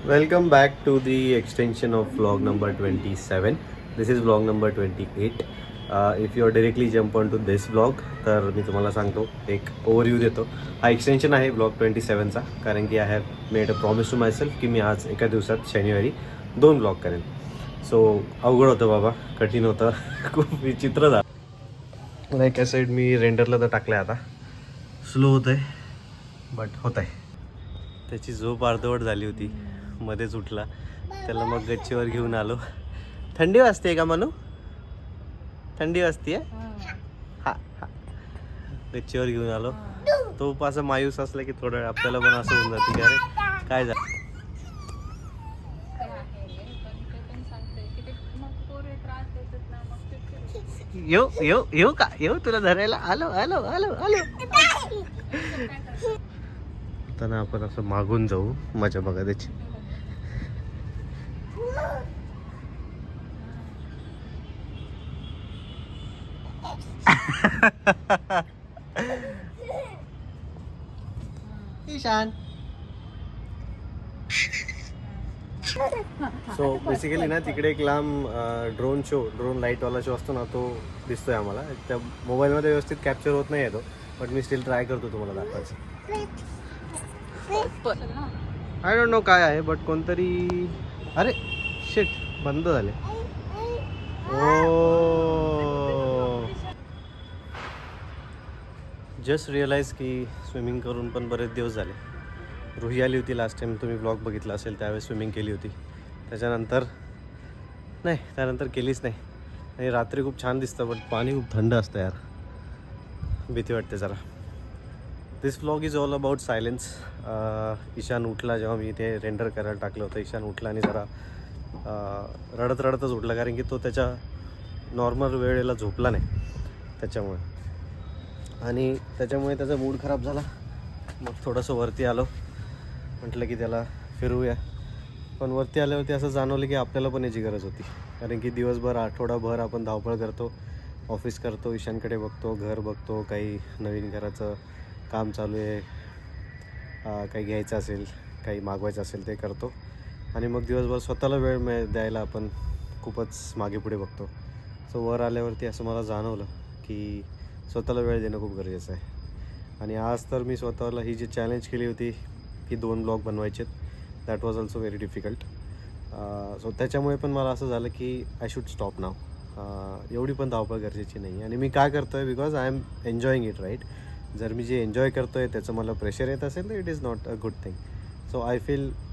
Welcome back to the extension of vlog number 27. This is vlog number 28. If you are directly jump on to this vlog, तर मी तुम्हाला सांगतो एक overview देतो. हा extension आहे blog 27चा, कारण की I have made a promise to myself की मी आज एका दिवसात शनिवारी 2 ब्लॉग करेन. सो अवघड होतं बाबा, कठीण होतं, खूप विचित्र झालं. लाईक आय सेड, मी रेंडरला तर टाकलं आहे, आता स्लो होतं आहे बट होत आहे. त्याची झोप अर्धवट झाली होती, मध्येच उठला. त्याला मग गच्चीवर घेऊन आलो. थंडी वाजते का मनू? थंडी वाजते? हा हा. गच्चीवर घेऊन आलो. तो असं मायूस असला की थोडं वेळ आपल्याला पण असं होऊन जाते की अरे काय झालं. येऊ येऊ येऊ का? येऊ तुला धरायला? आलो आलो आलो आलो. आता ना आपण असं मागून जाऊ, मजा बघा त्याची. ईशान. सो बेसिकली ना तिकडे एक लांब ड्रोन लाईटवाला शो असतो ना, तो दिसतोय आम्हाला. त्या मोबाईलमध्ये व्यवस्थित कॅप्चर होत नाही तो, बट मी स्टील ट्राय करतो तुम्हाला दाखवायचं. आय डोंट नो काय आहे, बट कोणतरी. अरे शिट, बंद झाले. जस्ट रिअलाइज की स्विमिंग करून पण बरेच दिवस झाले. रुही आली होती लास्ट टाईम, तुम्ही ब्लॉग बघितला असेल, त्यावेळेस स्विमिंग केली होती. त्यानंतर केलीच नाही. आणि रात्री खूप छान दिसतं, बट पाणी खूप थंड असतं यार, भीती वाटते जरा. This vlog is all about silence. Ishan उठला जेव्हा मी ते रेंडर करायला टाकलं होतं. ईशान उठला आणि जरा रडतच उठला, कारण की तो त्याच्या नॉर्मल वेळेला झोपला नाही त्याच्यामुळे त्याचा मूड खराब झाला. मग थोडंसं वरती आलो, म्हटलं की त्याला फिरवूया. पण वरती आल्यावरती असं जाणवलं की आपल्याला पण याची गरज होती, कारण की दिवसभर आठवडाभर आपण धावपळ करतो, ऑफिस करतो, ईशानकडे बघतो, घर बघतो, काही नवीन घराचं काम चालू आहे, काही घ्यायचं असेल, काही मागवायचं असेल ते करतो. आणि मग दिवसभर स्वतःला वेळ द्यायला आपण खूपच मागे पुढे बघतो. सो वर आल्यावरती असं मला जाणवलं की स्वतःला वेळ देणं खूप गरजेचं आहे. आणि आज तर मी स्वतःला ही जी चॅलेंज केली होती की 2 ब्लॉग बनवायचे, that was also very difficult. So त्याच्यामुळे पण मला असं झालं की आय शूड स्टॉप नाव. एवढी पण धावपळ गरजेची नाही. आणि मी काय करतो आहे, because I am enjoying it, right. जर मी जे एन्जॉय करतो आहे त्याचं मला प्रेशर येत असेल तर it is not a good thing. So I feel